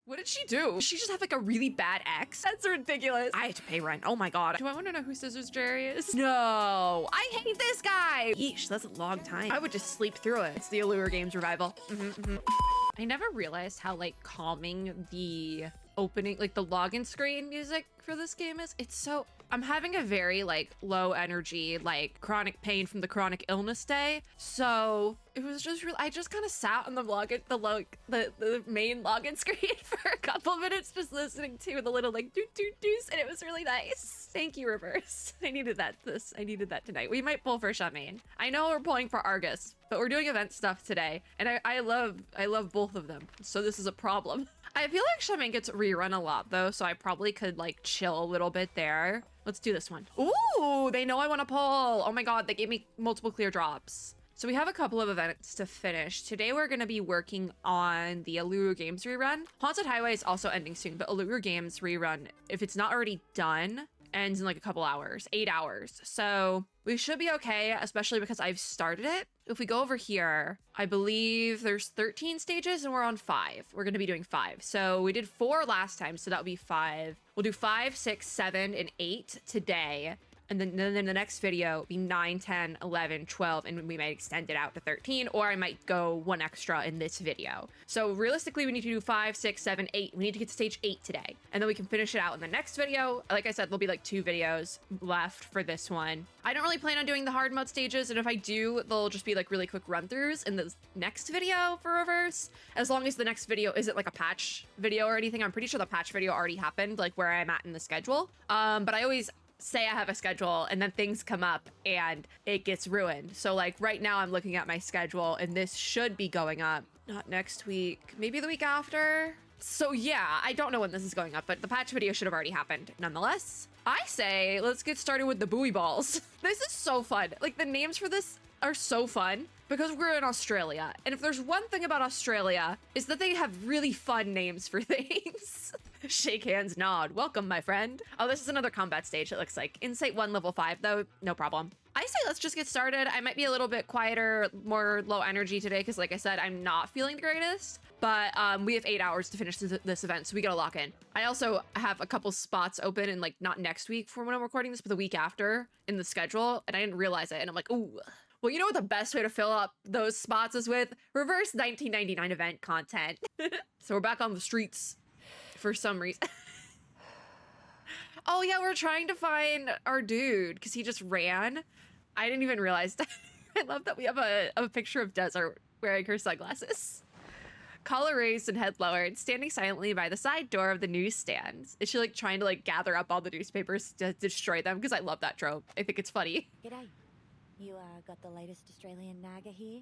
What did she do? Did she just have like a really bad ex? That's ridiculous. I had to pay rent. Oh my God. Do I want to know who Scissors Jerry is? No, I hate this guy. Yeesh, that's a long time. I would just sleep through it. It's the Uluru Games revival. I never realized how like calming the opening, like the login screen music for this game is. It's so, I'm having a very like low energy, like chronic pain from the chronic illness day. So it was just real. I just kind of sat on the login, the main login screen for a couple minutes, just listening to the little like doot doot doos, and it was really nice. Thank you, Reverse. I needed that. I needed that tonight. We might pull for Shamaine. I know we're pulling for Argus, but we're doing event stuff today, and I love both of them. So this is a problem. I feel like Shamaine gets rerun a lot though, so I probably could like chill a little bit there. Let's do this one. Ooh, they know I want to pull. Oh my God, they gave me multiple clear drops. So we have a couple of events to finish. Today we're going to be working on the Uluru Games rerun. Haunted Highway is also ending soon, but Uluru Games rerun, if it's not already done, ends in like a couple hours, 8 hours. So we should be okay, especially because I've started it. If we go over here, I believe there's 13 stages and we're on 5. We're going to be doing 5. So we did 4 last time, so that would be 5. We'll do 5, 6, 7, and 8 today. And then in the next video, be 9, 10, 11, 12, and we might extend it out to 13, or I might go 1 extra in this video. So realistically, we need to do 5, 6, 7, 8. We need to get to stage 8 today. And then we can finish it out in the next video. Like I said, there'll be like 2 videos left for this one. I don't really plan on doing the hard mode stages, and if I do, they'll just be like really quick run-throughs in the next video for Reverse. As long as the next video isn't like a patch video or anything. I'm pretty sure the patch video already happened, like where I'm at in the schedule. But I always say I have a schedule and then things come up and it gets ruined. So like right now I'm looking at my schedule and this should be going up, not next week, maybe the week after. So yeah, I don't know when this is going up, but the patch video should have already happened. Nonetheless, I say let's get started with the buoy balls. This is so fun. Like the names for this are so fun because we're in Australia. And if there's one thing about Australia is that they have really fun names for things. Shake hands, nod. Welcome, my friend. Oh, this is another combat stage, it looks like. Insight 1, level 5, though, no problem. I say let's just get started. I might be a little bit quieter, more low energy today, because like I said, I'm not feeling the greatest. But we have 8 hours to finish this event, so we gotta lock in. I also have a couple spots open in like not next week for when I'm recording this, but the week after in the schedule, and I didn't realize it, and I'm like, ooh. Well, you know what the best way to fill up those spots is with Reverse 1999 event content. So we're back on the streets for some reason. Oh yeah, we're trying to find our dude because he just ran. I didn't even realize that. I love that we have a picture of Desert wearing her sunglasses. Collar raised and head lowered, standing silently by the side door of the newsstand. Is she like trying to like gather up all the newspapers to destroy them? Because I love that trope. I think it's funny. G'day. You got the latest Australian naga here?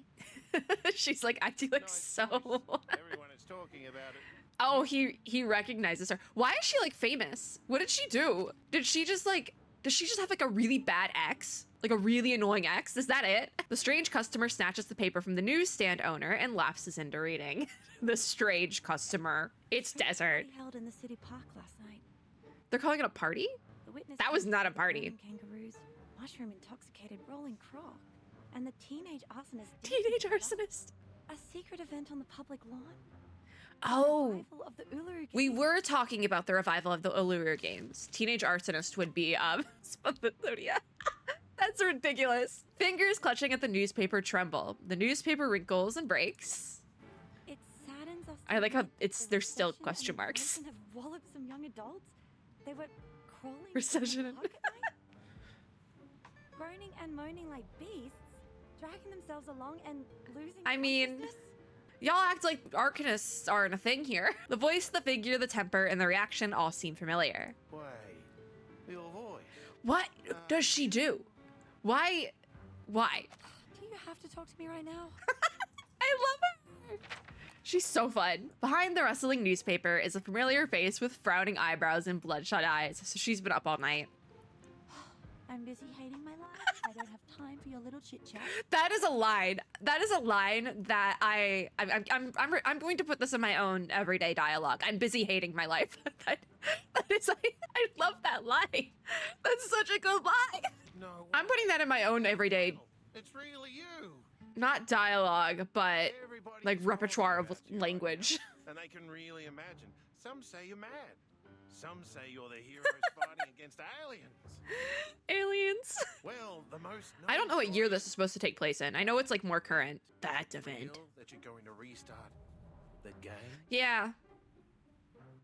She's like acting like so. Everyone is talking about it. Oh, he recognizes her. Why is she like famous? What did she do? Does she just have like a really bad ex? Like a really annoying ex? Is that it? The strange customer snatches the paper from the newsstand owner and lapses into reading. The strange customer. It's Desert. Held in the city park last night. They're calling it a party? The witness That was not a party. Kangaroos, mushroom intoxicated rolling croc, and the teenage arsonist. Teenage arsonist. A secret event on the public lawn. Oh, Revival of the Uluru Games. we were talking about the revival of the Uluru Games. Teenage arsonist would be Spathodia. That's ridiculous. Fingers clutching at the newspaper tremble. The newspaper wrinkles and breaks. It saddens us. I like how there's still question marks. Have walloped some young adults. They were crawling. Recession. in the park at night, groaning and moaning like beasts, dragging themselves along and losing. I mean, consciousness. y'all act like arcanists aren't a thing here. The voice, the figure, the temper, and the reaction all seem familiar. Wait, your voice. What does she do? Why? Do you have to talk to me right now? I love her. She's so fun. Behind the rustling newspaper is a familiar face with frowning eyebrows and bloodshot eyes. So she's been up all night. I'm busy hating my life. I don't have time for your little chit chat. That is a line. That is a line that I'm going to put this in my own everyday dialogue. I'm busy hating my life. that is I love that line. That's such a good line. No. I'm putting that in my own everyday, It's really you. not dialogue, but Everybody like is repertoire talking of about you right language. now, and they can really imagine Some say you're mad. Some say you're the heroes fighting against aliens. Aliens. Well, the most... I don't know what year this is supposed to take place in. I know it's like more current. That event. Feel that you're going to restart the game? Yeah.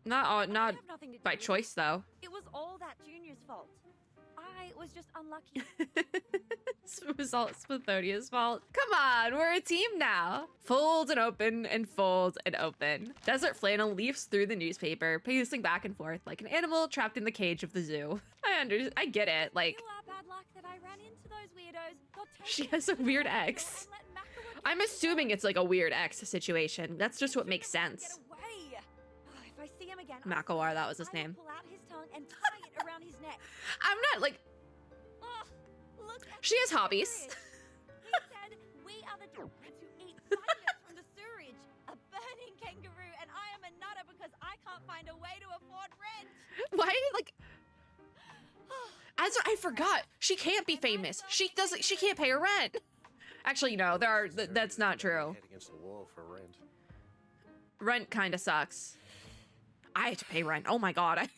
Not I have nothing to do by with it. choice though. It was all that Junior's fault. I was just unlucky. It was all Splithodia's fault. Come on, we're a team now. Fold and open and fold and open. Desert Flannel leaps through the newspaper, pacing back and forth like an animal trapped in the cage of the zoo. I get it. Like, You are bad luck that I ran into those weirdos. Got she taken has a to the weird hospital ex. and let Mackerel I'm get assuming it's like a weird ex situation. That's just what makes Get sense. away. If I see him again, Makawar, that was his I will name. pull out his tongue and tie it around his neck. I'm not like, Ugh, look at she has this hobbies. sewage. He said we are the dogs who eat vitamins from the sewage. A burning kangaroo, and I am a nutter because I can't find a way to afford rent. Why, like, I forgot. She can't be famous. She can't pay her rent. Actually, no, that's not true. Head against the wall for rent. Rent kind of sucks. I have to pay rent. Oh my god.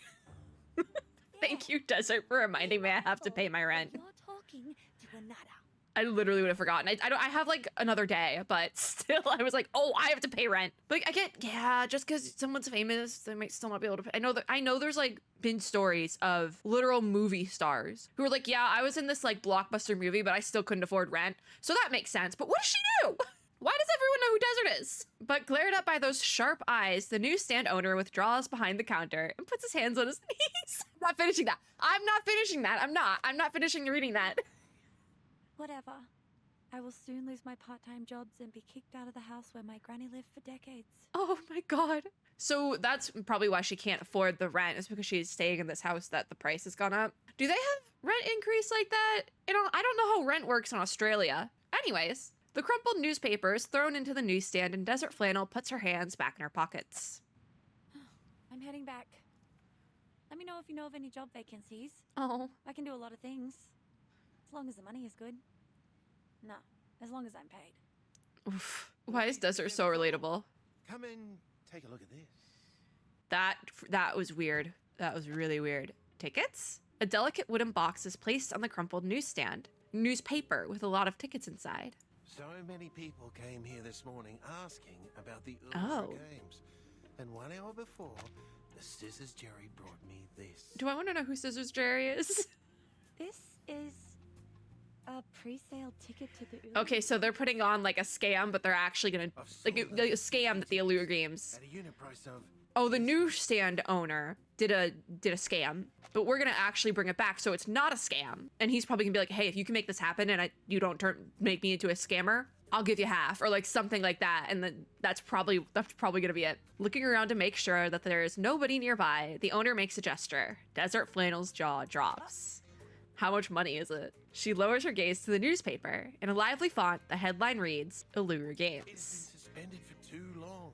Thank you, Desert, for reminding me I have to pay my rent. You're talking to a nutter. I literally would have forgotten. I have like another day, but still, I was like, oh, I have to pay rent. But I get, yeah, just because someone's famous, they might still not be able to pay. I know there's like been stories of literal movie stars who are like, yeah, I was in this like blockbuster movie, but I still couldn't afford rent. So that makes sense. But what does she do? Why does everyone know who Desert is? But glared at by those sharp eyes, the newsstand owner withdraws behind the counter and puts his hands on his knees. I'm not finishing that. I'm not finishing that. I'm not finishing reading that. Whatever. I will soon lose my part-time jobs and be kicked out of the house where my granny lived for decades. Oh my god. So that's probably why she can't afford the rent, is because she's staying in this house that the price has gone up. Do they have rent increase like that? I don't know how rent works in Australia. Anyways, the crumpled newspaper is thrown into the newsstand and Desert Flannel puts her hands back in her pockets. I'm heading back. Let me know if you know of any job vacancies. Oh. I can do a lot of things. As long as the money is good. No, as long as I'm paid. Oof. Why is Desert so relatable? Come in, take a look at this. That was weird. That was really weird. Tickets? A delicate wooden box is placed on the crumpled newsstand. Newspaper with a lot of tickets inside. So many people came here this morning asking about the Oh. Uluru games. And 1 hour before, the Scissors Jerry brought me this. Do I want to know who Scissors Jerry is? This is a pre-sale ticket to the Uluru. Okay, so they're putting on like a scam, but they're actually gonna like a scam that the Allure games. At a unit price of... Oh, the newsstand owner did a scam, but we're gonna actually bring it back, so it's not a scam. And he's probably gonna be like, hey, if you can make this happen and you don't make me into a scammer, I'll give you half, or like something like that. And then that's probably gonna be it. Looking around to make sure that there is nobody nearby, the owner makes a gesture. Desert Flannel's jaw drops. How much money is it? She lowers her gaze to the newspaper. In a lively font, the headline reads, Uluru It's Games. been suspended for too long.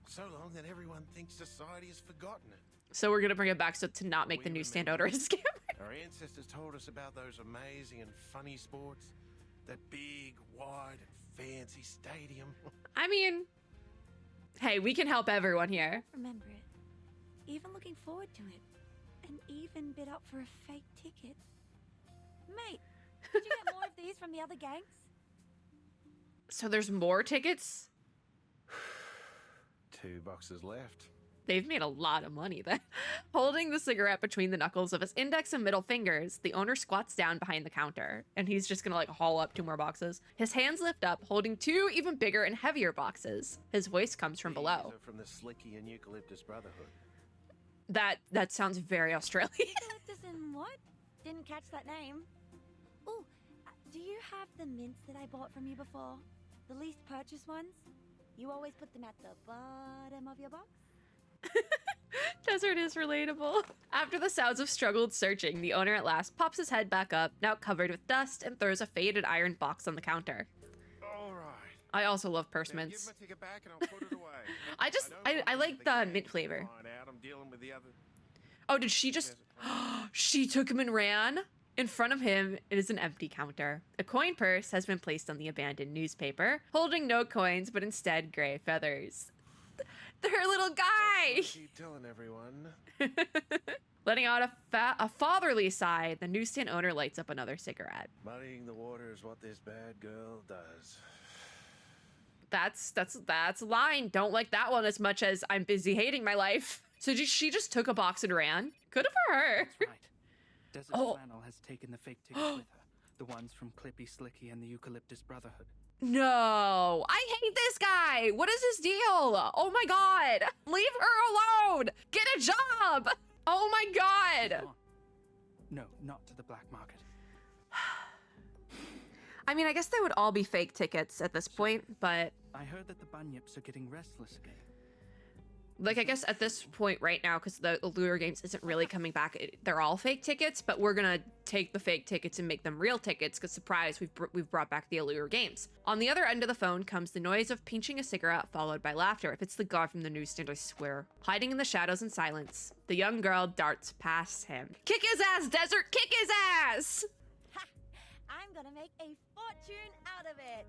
So long that everyone thinks society has forgotten it. So we're gonna bring it back so to not make the We newsstand remember. owner a scammer. Our ancestors told us about those amazing and funny sports. That big, wide, and fancy stadium. I mean, hey, we can help everyone here. Remember it. Even looking forward to it. And even bid up for a fake ticket. Mate, did you get more of these from the other gangs? So there's more tickets? 2 boxes left. They've made a lot of money then. Holding the cigarette between the knuckles of his index and middle fingers, the owner squats down behind the counter, and he's just gonna like haul up 2 more boxes. His hands lift up, holding 2 even bigger and heavier boxes. His voice comes from below. These are from the Slicky and Eucalyptus Brotherhood. That sounds very Australian. Eucalyptus and what? Didn't catch that name. Oh, do you have the mints that I bought from you before? The least purchased ones? You always put them at the bottom of your box? Desert is relatable. After the sounds of struggled searching, the owner at last pops his head back up, now covered with dust, and throws a faded iron box on the counter. All right. I also love purse Now mints. give my ticket back and I'll put it away. I like the mint flavor. Find out I'm dealing with the other. Oh, did she just... She took him and ran? In front of him, it is an empty counter. A coin purse has been placed on the abandoned newspaper, holding no coins, but instead gray feathers. Their little guy. Keep telling everyone. Letting out a fatherly sigh, the newsstand owner lights up another cigarette. Muddying the water is what this bad girl does. That's a line. Don't like that one as much as I'm busy hating my life. So she just took a box and ran. Good for her. That's right. Desert Oh. Flannel has taken the fake tickets with her. The ones from Clippy Slicky and the Eucalyptus Brotherhood. No, I hate this guy. What is his deal? Oh my god. Leave her alone. Get a job. Oh my god. Come on. No, not to the black market. I mean, I guess they would all be fake tickets at this point, but I heard that the bunyips are getting restless again. like, I guess at this point right now, because the Uluru games isn't really coming back, they're all fake tickets, but we're gonna take the fake tickets and make them real tickets, because surprise, we've brought back the Uluru games. On the other end of the phone comes the noise of pinching a cigarette, followed by laughter. If it's the god from the newsstand, I swear. Hiding in the shadows and silence, the young girl darts past him. Kick his ass, Desert! Kick his ass! Ha! I'm gonna make a fortune out of it.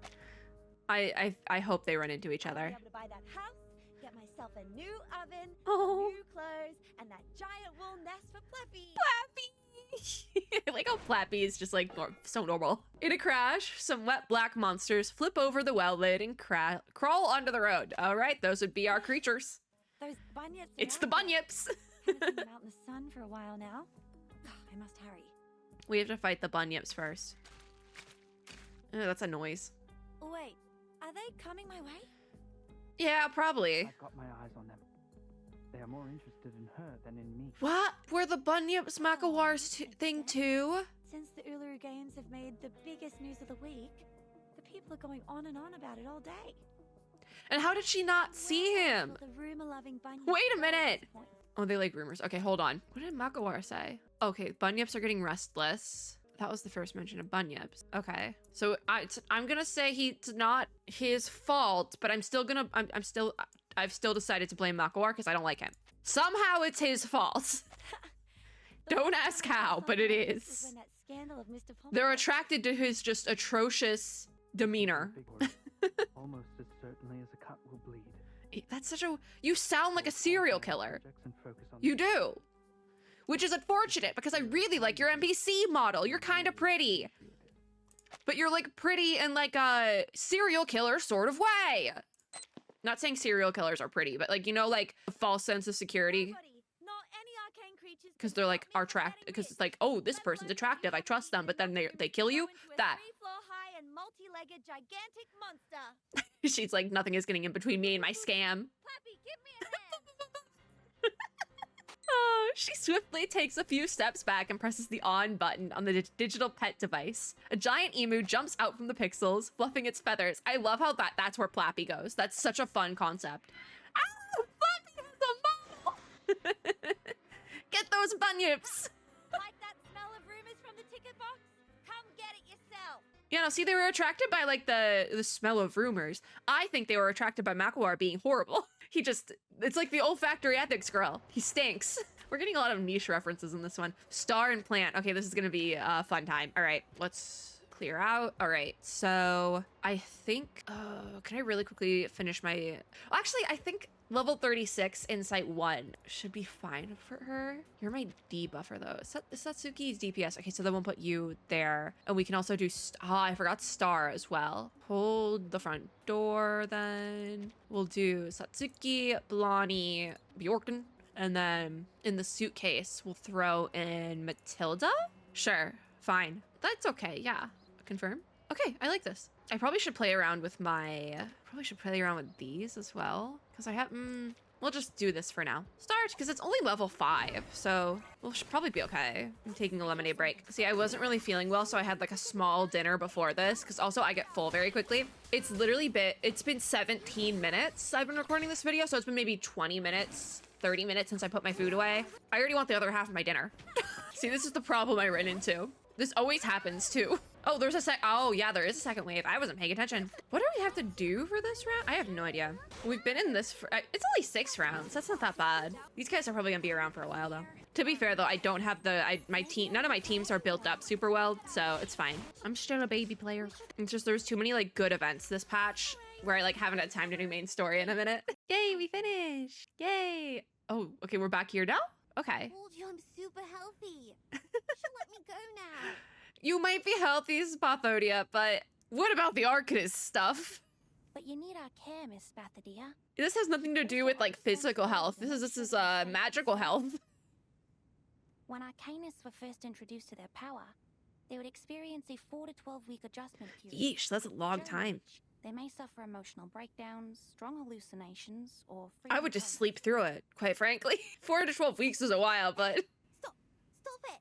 I hope they run into each I'll be other. able to buy that house, get myself a new oven, Oh. new clothes, and that giant wool nest for Fluffy. Flappy! I like how Flappy is just like so normal. In a crash, some wet black monsters flip over the well lid and crawl onto the road. All right, those would be our creatures. Those bunyips. It's the around here. bunyips. Haven't seen them out in the sun for a while now. I must hurry. We have to fight the bunyips first. Oh, that's a noise. Wait, are they coming my way? Yeah, probably. I've got my eyes on them. They are more interested in her than in me. What? Were the bunyips Makawar's thing too? Since the Uluru Games have made the biggest news of the week, the people are going on and on about it all day. And how did she not see him? The rumor-loving bunyips Wait a go at minute. this point. Oh, they like rumors. Okay, hold on. What did Makawar say? Okay, bunyips are getting restless. That was the first mention of bunyips. Okay, so I'm gonna say it's not his fault, but I've still decided to blame Makawar because I don't like him. Somehow it's his fault. Don't ask how, but it This is. when that scandal of Mr. They're attracted to his just atrocious demeanor. Big word. Almost as certainly as a cut will bleed. That's such a... You sound like a serial killer. And focus on You do. Which is unfortunate because I really like your NPC model. You're kind of pretty. But you're like pretty in like a serial killer sort of way. Not saying serial killers are pretty, but like, you know, like a false sense of security. Because they're like attractive, because it's like, oh, this person's attractive, I trust them, but then they kill you. That. multi-legged gigantic monster. She's like, nothing is getting in between me and my scam. Flappy, give me a hand. Oh, she swiftly takes a few steps back and presses the on button on the digital pet device. A giant emu jumps out from the pixels, fluffing its feathers. I love how that's where Flappy goes. That's such a fun concept. Ah, Flappy has a model! Get those bunyips! Like that smell of rumors from the ticket box? Come get it yourself. Yeah, no, see, they were attracted by, like, the smell of rumors. I think they were attracted by Makawar being horrible. He just... It's like the olfactory ethics girl. He stinks. We're getting a lot of niche references in this one. Star and plant. Okay, this is gonna be a fun time. All right, let's clear out. All right, so I think... can I really quickly finish my... Actually, I think level 36 Insight 1 should be fine for her. You're my debuffer, though. Satsuki's DPS. Okay, so then we'll put you there. And we can also do... I forgot Star as well. Hold the front door, then. We'll do Satsuki, Blani, Bjorken. And then in the suitcase, we'll throw in Matilda? Sure, fine. That's okay, yeah. Confirm. Okay, I like this. I probably should play around with these as well. Because I have, we'll just do this for now. Start, because it's only level 5, so we should probably be okay. I'm taking a lemonade break. See, I wasn't really feeling well, so I had like a small dinner before this, because also I get full very quickly. It's literally it's been 17 minutes I've been recording this video, so it's been maybe 20 minutes, 30 minutes since I put my food away. I already want the other half of my dinner. See, this is the problem I ran into. This always happens too. Oh, there's a oh yeah, there is a second wave. I wasn't paying attention. What do we have to do for this round? I have no idea. We've been in this for, it's only 6 rounds. That's not that bad. These guys are probably gonna be around for a while though. To be fair though, I don't have my team, none of my teams are built up super well, so it's fine. I'm still a baby player. It's just, there's too many like good events this patch where I like haven't had time to do main story in a minute. Yay, we finished. Yay. Oh, okay, we're back here now? Okay. Told you I'm super healthy. You should let me go now. You might be healthy, Spathodia, but what about the Arcanist stuff? But you need our care, Miss Spathodia. This has nothing to do with like physical health. This is magical health. When Arcanists were first introduced to their power, they would experience a 4 to 12 week adjustment period. Yeesh, that's a long during time. which they may suffer emotional breakdowns, strong hallucinations, or I would just sleep through it, quite frankly. 4 to 12 weeks is a while, but Stop! Stop it!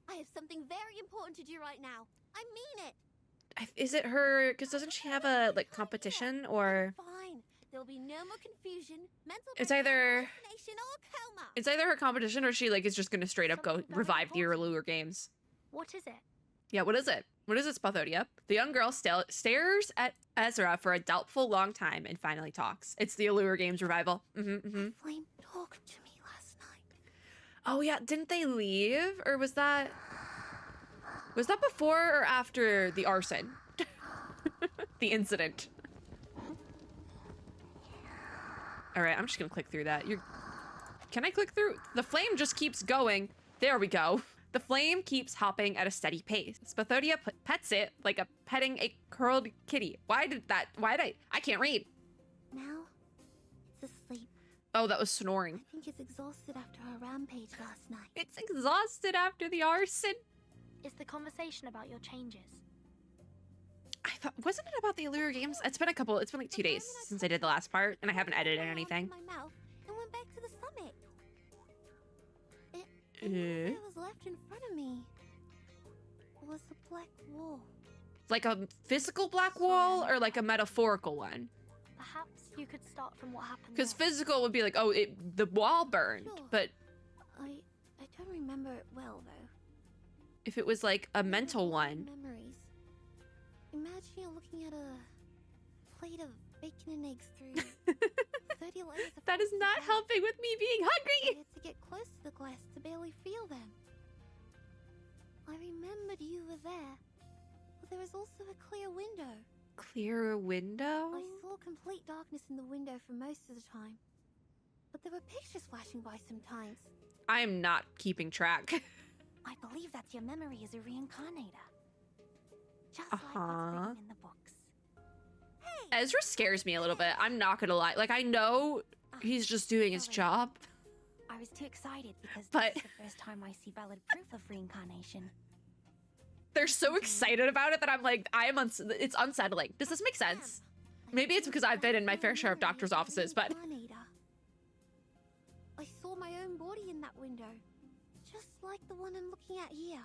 I have something very important to do right now. I mean it. is it her? Because doesn't she have a like competition or? Fine. There'll be no more confusion, mental It's breakdown, either- hallucination, or coma. It's either her competition or she like is just gonna straight up go revive the Uluru games. What is it? Yeah, what is it? What is it, Spathodia? The young girl stares at Ezra for a doubtful long time and finally talks. It's the Allure Games revival. Flame talked to me last night. Oh yeah, didn't they leave? Or was that before or after the arson? The incident. All right, I'm just gonna click through that. Can I click through? The flame just keeps going. There we go. The flame keeps hopping at a steady pace. Spathodia pets it like petting a curled kitty. I can't read. Now, it's asleep. Oh, that was snoring. I think it's exhausted after our rampage last night. It's exhausted after the arson. Is the conversation about your changes? I thought, wasn't it about the Allure Games? It's been like 2 days since I did the last part and I haven't edited anything. My mouth and went back to the summit. Eh? What was left in front of me was a black wall. Like a physical black wall or like a metaphorical one? Perhaps you could start from what happened. Because there. physical would be like, oh, the wall burned. Sure. But I don't remember it well though. if it was like a mental one, Memories. Imagine you're looking at a plate of bacon and eggs through 30 layers of that is frosted not glass. helping with me being I hungry. had to get close to the glass to barely feel them. I remembered you were there, but there was also a clear window. Clear window? I saw complete darkness in the window for most of the time, but there were pictures flashing by sometimes. I am not keeping track. I believe that's your memory as a reincarnator. Just like what's written in the books. Hey! Ezra scares me a little bit. I'm not gonna lie. Like, I know he's just doing his job. I was too excited because But- this is the first time I see valid proof of reincarnation. They're so excited about it that I'm like, it's unsettling. Does this make sense? Maybe it's because I've been in my fair share of doctor's offices, but I saw my own body in that window, just like the one I'm looking at here.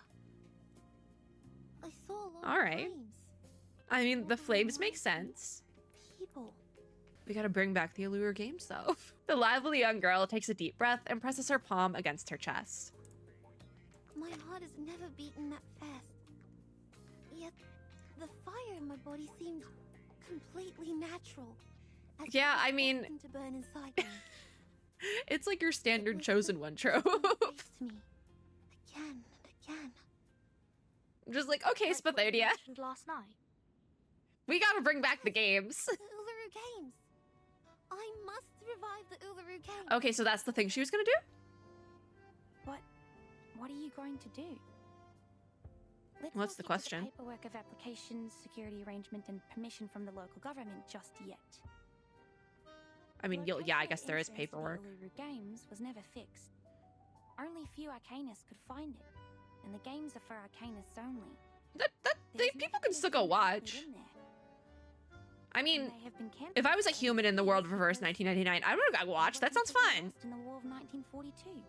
I saw a lot All of right. flames. I mean, the flames make sense. People. We gotta bring back the Allure Games, though. The lively young girl takes a deep breath and presses her palm against her chest. My heart has never beaten that fast. Yet, the fire in my body seemed completely natural. as if Yeah, it was I mean- destined to burn inside me. It's like your standard was chosen like one trope. it faced me again and again. I'm just like, okay, Spathodia, Last night. we gotta bring back the games. The Uluru Games. I must revive the Uluru Games. Okay, so that's the thing she was gonna do? What are you going to do? Let's What's not the get to question? paperwork of applications, security arrangement, and permission from the local government just yet. I mean, Your yeah, I personal guess there is interest in paperwork. the Uluru Games was never fixed. Only few Arcanists could find it, and the games are for Arcanists only. There's People never can been still go anything watch. in there, I and mean, they have been if I was a cancelled human in the world of because Reverse 1999, I would have got watched. That sounds fun. lost in the War of 1942.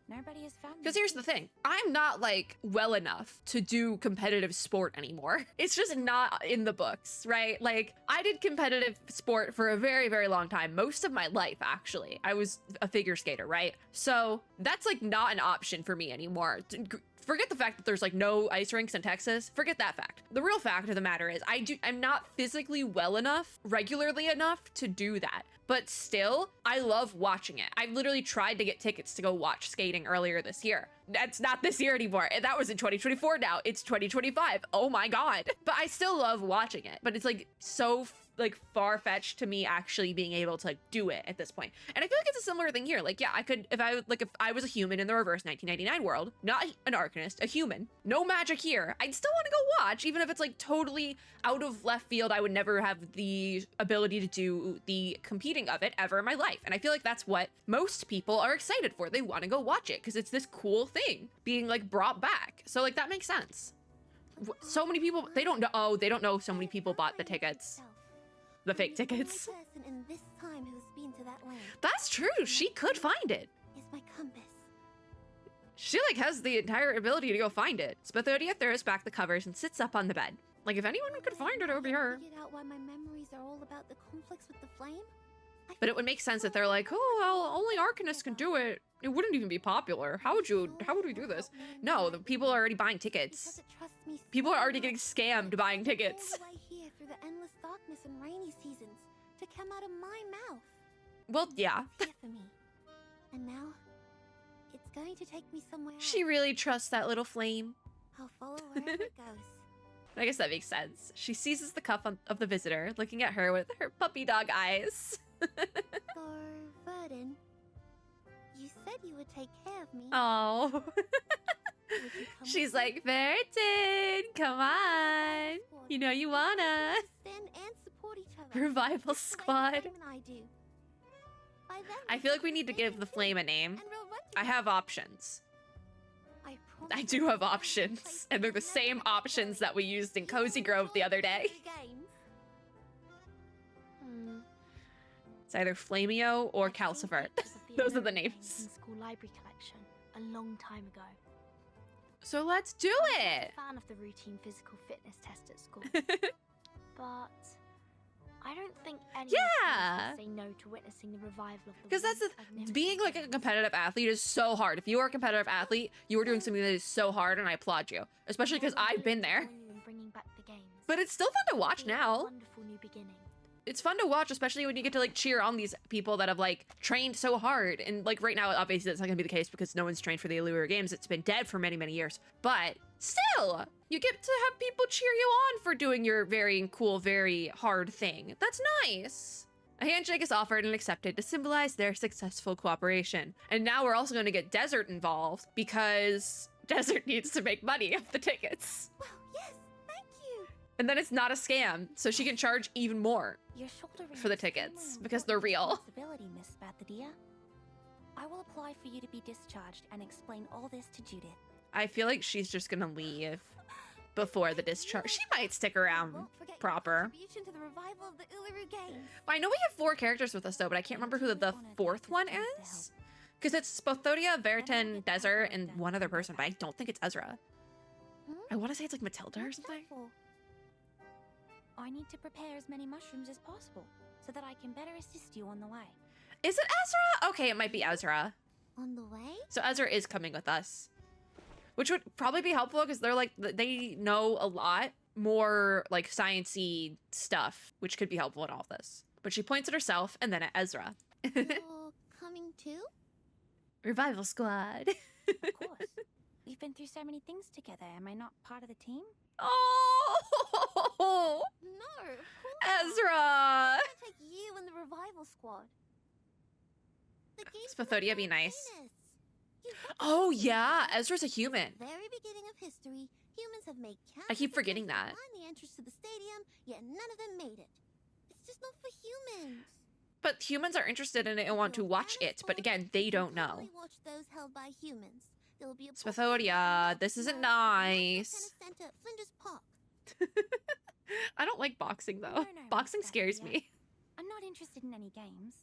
Nobody has found Because them here's the since. thing. I'm not, like, well enough to do competitive sport anymore. It's just not in the books, right? Like, I did competitive sport for a very, very long time. Most of my life, actually. I was a figure skater, right? So that's, like, not an option for me anymore. Forget the fact that there's, like, no ice rinks in Texas. Forget that fact. The real fact of the matter is I'm not physically well enough, regularly enough to do that. But still, I love watching it. I literally tried to get tickets to go watch skating earlier this year. That's not this year anymore. That was in 2024 now. It's 2025. Oh my God. But I still love watching it. But it's like so like far-fetched to me actually being able to like do it at this point. And I feel like it's a similar thing here. Like, yeah, I could, if I was a human in the reverse 1999 world, not an arcanist, a human, no magic here, I'd still want to go watch, even if it's like totally out of left field. I would never have the ability to do the competing of it ever in my life. And I feel like that's what most people are excited for. They want to go watch it because it's this cool thing being like brought back. So like that makes sense. So many people, they don't know, oh, they don't know so many people bought the tickets. The fake tickets. In this time who's been to that land That's true. She could find it. is my compass. She like has the entire ability to go find it. Spathodia throws back the covers and sits up on the bed. Like if anyone could find it, it would be her. Figured out why my memories are all about the conflicts with the flame. But it would make sense if they're like, oh, well, only Arcanists can do it. It wouldn't even be popular. How would we do this? No, the people are already buying tickets. People are already getting scammed buying tickets. All the way here through the endless darkness and rainy seasons to come out of my mouth. Well, yeah. Here for me. And now, it's going to take me somewhere else. She really trusts that little flame. I'll follow wherever it goes. I guess that makes sense. She seizes the cuff of the visitor, looking at her with her puppy dog eyes. For Verdun, you said you would take care of me. Oh. Would you come She's with me? like, Verton, come on. You know you wanna. Stand and support each other. Revival Just the way Squad. the Flame and I do. By then, I feel like we need to give the flame a name. and we'll run I together. have options. I I do have options. And they're the same options that we used in Cozy Grove the other day. It's either Flamio or Calcifer. Those are the names. School library collection a long time ago. So let's do it. Fan of the routine physical fitness test at school, but I don't think anyone Yeah. would say no to witnessing the revival of the. Because that's once magnificent being like a games. competitive athlete is so hard. If you are a competitive athlete, you are doing something that is so hard, and I applaud you. Especially because I've been there. Join you in bringing back the games. But it's still fun to watch It'll be a now. Wonderful new beginning. It's fun to watch, especially when you get to like cheer on these people that have like trained so hard. And like right now, obviously that's not gonna be the case because no one's trained for the Uluru games. It's been dead for many, many years. But still, you get to have people cheer you on for doing your very cool, very hard thing. That's nice. A handshake is offered and accepted to symbolize their successful cooperation. And now we're also going to get Desert involved because Desert needs to make money off the tickets. Well, yes, thank you. And then it's not a scam, so she can charge even more. Your shouldering For the is still tickets, an because they're important real. responsibility, Miss Bathadia. I will apply for you to be discharged and explain all this to Judith. I feel like she's just gonna leave before the discharge. She might stick around Won't forget your proper. contribution to the revival of the Uluru Games. I know we have 4 characters with us though, but I can't remember who the 4th one is. Because it's Spothodia, Verton, Desert, and one other person, but I don't think it's Ezra. I want to say it's like Matilda or What's that something. for? I need to prepare as many mushrooms as possible so that I can better assist you on the way. Is it Ezra? Okay, it might be Ezra. On the way? So Ezra is coming with us. Which would probably be helpful because they're like, they know a lot more like sciencey stuff, which could be helpful in all of this. But she points at herself and then at Ezra. You're coming too? Revival Squad. Of course. We've been through so many things together. Am I not part of the team? Oh, No, of course not. Ezra. I'll take you and the revival squad. The games were Spathodia, be nice. famous. You've got to Oh know yeah, that. Ezra's a human. At the very beginning of history, humans have made countless I keep forgetting attempts to that. find the entrance to the stadium, yet none of them made it. It's just not for humans. But humans are interested in it and want to watch it. But again, they don't know. Only watch those held by humans. There will be a Spathodia, this isn't nice. Tennis Center, Flinders Park. I don't like boxing though. No, Boxing Miss scares Bathadia. me. I'm not interested in any games.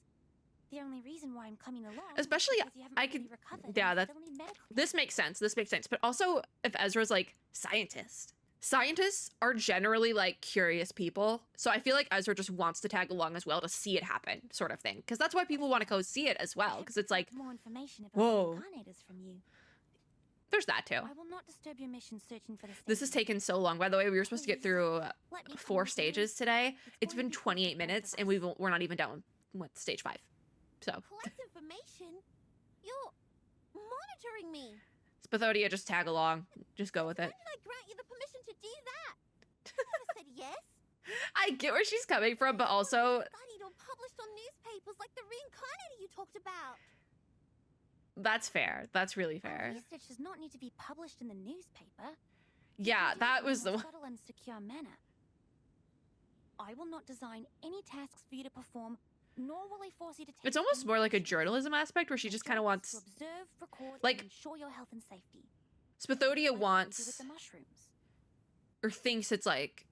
The only reason why I'm coming along Especially, is because you haven't I fully could- recovered yeah, and that- still need medical This makes sense. This makes sense. But also, if Ezra's like scientist, scientists are generally like curious people. So I feel like Ezra just wants to tag along as well to see it happen, sort of thing. Because that's why people want to go see it as well. Because it's like, more information about whoa. the incarnators from you. there's that too. I will not disturb your mission searching for the This has stadium. taken so long. By the way, we were supposed to get through Let me 4 come with you. stages today. It's going been to be 28 for both minutes of and us. we're not even done with stage 5. So Collect information? You're monitoring me. Spathodia, just tag along. Just go with Why it. did I grant you the permission to do that? You could have said yes. I get where she's coming from, but also Studied or published on newspapers like the reincarnator you talked about. that's fair. That's really Our fair. research does not need to be published in the newspaper. Yeah, that was the the one. subtle and secure manner. I will not design any tasks for you to perform, nor will I force you to take It's almost any more like a action. journalism aspect where she just My kind of job is wants. to observe, record, like- and ensure your health and safety. Spathodia Like what you do with wants the mushrooms. or thinks it's like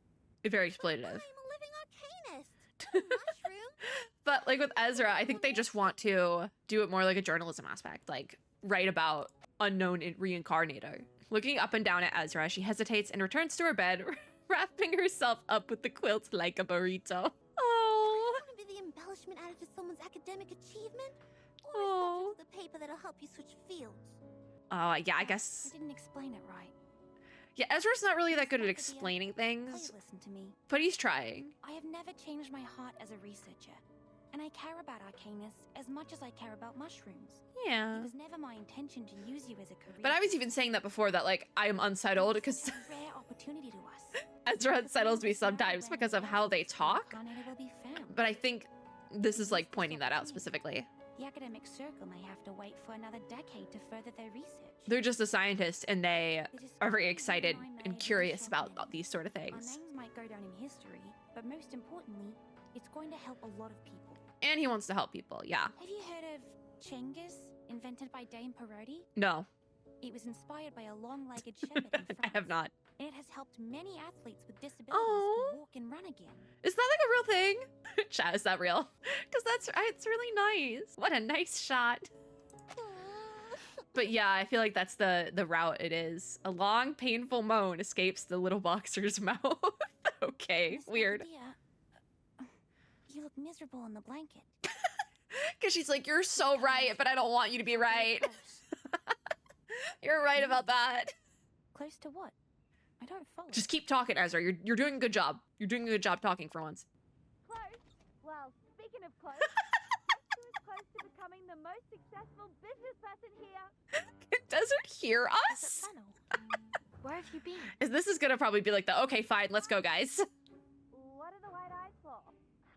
very exploitative. I'm a living arcanist. not a mushroom. But like with Ezra, I think they just want to do it more like a journalism aspect, like write about unknown reincarnator. Looking up and down at Ezra, she hesitates and returns to her bed, wrapping herself up with the quilt like a burrito. Oh, Want to be the embellishment added to someone's academic achievement? Or Oh. is that just the paper that'll help you switch fields? yeah, I I guess. didn't explain it right. Yeah, Ezra's not really that good at Spathodia, explaining Please things, listen to me. but he's trying. I have never changed my heart as a researcher, and I care about Arcanus as much as I care about mushrooms. Yeah. It was never my intention to use you as a career. But I was even saying that before, that like I am unsettled because It's a rare opportunity to us. Ezra unsettles me sometimes because of how they talk. Reincarnator will be found. But I think this is like pointing that out specifically. The academic circle may have to wait for another decade to further their research. They're just a scientist and they The are very discoveries excited that I made and will curious shock about many. these sort of Our things. names might go down in history, but most importantly, it's going to help a lot of people. And he wants to help people, yeah. Have you heard of Chengiz, invented by Dame Parodi? No, It was inspired by a long-legged shepherd in France. I have not. And it has helped many athletes with disabilities Oh. to walk and run again. Is that like a real thing? Chat, is that real? Because it's really nice. What a nice shot. But yeah, I feel like that's the route it is. A long, painful moan escapes the little boxer's mouth. Okay, Miss weird. Spathodia, you look miserable in the blanket. Because she's like, you're so right, but I don't want you to be right. Close. You're right about that. Close to what? I don't follow. Just keep talking, Ezra. You're doing a good job. You're doing a good job talking for once. Close? Well, speaking of close, Hester is close to becoming the most successful business person here. Does it hear Is it us? funnel? Where have you been? This is gonna probably be like the, okay, fine, let's go, guys. What are the white eyes for?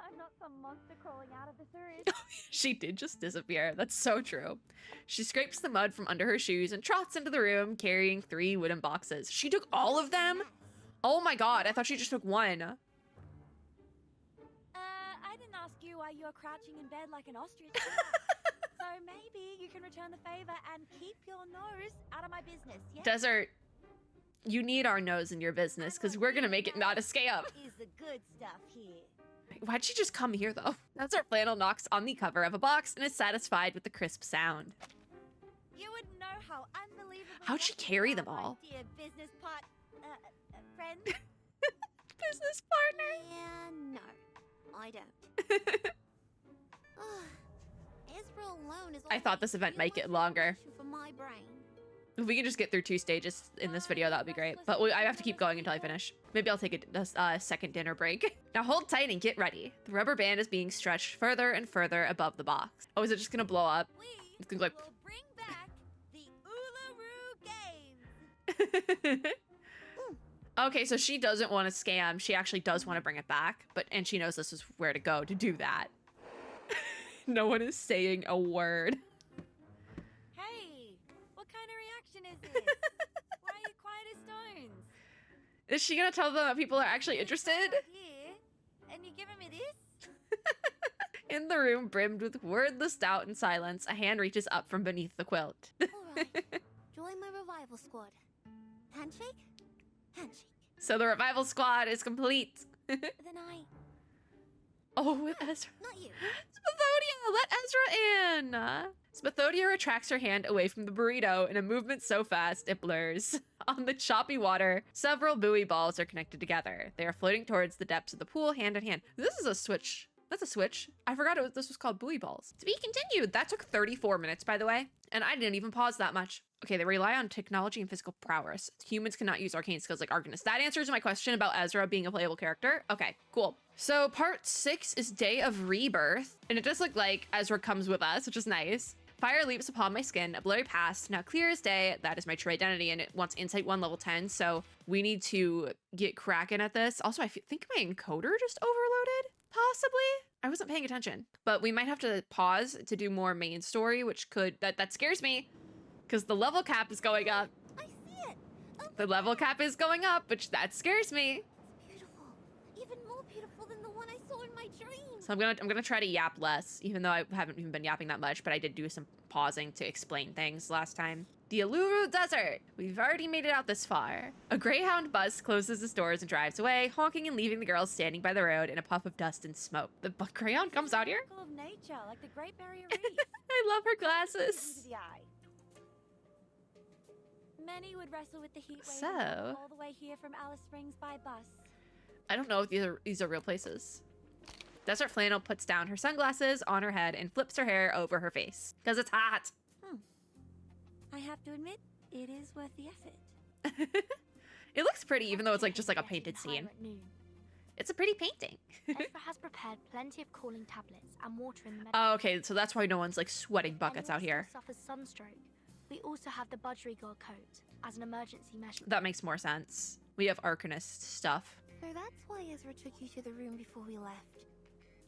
I'm not some monster crawling out of the sewers. She did just disappear. That's so true. She scrapes the mud from under her shoes and trots into the room carrying 3 wooden boxes. She took all of them? Oh my god, I thought she just took one. I didn't ask you why you were crouching in bed like an ostrich. So maybe you can return the favor and keep your nose out of my business, yeah? Desert, you need our nose in your business because we're gonna make it not a scam. Is the good stuff here. Why'd she just come here though? Desert Flannel knocks on the cover of a box and is satisfied with the crisp sound. You wouldn't know how unbelievable. How'd she lucky carry you them are, my all? Dear business friend. Business partner? Yeah, no, I don't. Ezra alone is I thought this event might get longer. For my brain. If we can just get through 2 stages in this video, that would be great. But I have to keep going until I finish. Maybe I'll take a second dinner break. Now hold tight and get ready. The rubber band is being stretched further and further above the box. Oh, is it just gonna blow up? It's gonna go like... Will bring back the Uluru Games. Okay, so she doesn't want to scam. She actually does want to bring it back, and she knows this is where to go to do that. No one is saying a word. Hey, what kind of reaction is this? Why are you quiet as stones? Is she gonna tell them that people are actually interested? Here, and you're giving me this? In the room brimmed with wordless doubt and silence, a hand reaches up from beneath the quilt. All right, join my revival squad. Handshake? Handshake. So the revival squad is complete. Then Oh, with Ezra. not you. Spathodia, let Ezra in! Spathodia retracts her hand away from the burrito in a movement so fast it blurs. On the choppy water, several buoy balls are connected together. They are floating towards the depths of the pool, hand in hand. This is a switch. That's a switch. I forgot this was called buoy balls. To be continued. That took 34 minutes, by the way. And I didn't even pause that much. Okay, they rely on technology and physical prowess. Humans cannot use arcane skills like Arcanist. That answers my question about Ezra being a playable character. Okay, cool. So part 6 is Day of Rebirth. And it does look like Ezra comes with us, which is nice. Fire leaps upon my skin, a blurry past, now clear as day. That is my true identity, and it wants Insight 1 level 10, so we need to get cracking at this. Also, I think my encoder just overloaded, possibly? I wasn't paying attention. But we might have to pause to do more main story, which could, that scares me, because the level cap is going up. I see it. Oh, The level cap is going up, which that scares me. it's beautiful. Even more beautiful than the one I saw in my dreams. So I'm gonna try to yap less, even though I haven't even been yapping that much, but I did do some pausing to explain things last time. The Uluru Desert! We've already made it out this far. A Greyhound bus closes its doors and drives away, honking and leaving the girls standing by the road in a puff of dust and smoke. The Greyhound comes out here? Miracle of nature, like the Great Barrier Reef. I love her Into glasses. the eye. Many would wrestle with the heat wave So- and all the way here from Alice Springs by bus. I don't know if these are real places. Desert Flannel puts down her sunglasses on her head and flips her hair over her face. Because it's hot. I have to admit, it is worth the effort. It looks pretty, even though it's like just like a painted scene. At noon. It's a pretty painting. Ezra has prepared plenty of cooling tablets and water in the medical. Oh, okay, so that's why no one's like sweating buckets out here. Suffers sunstroke. We also have the Budgerigar coat as an emergency measure. That makes more sense. We have Arcanist stuff. So that's why Ezra took you to the room before we left.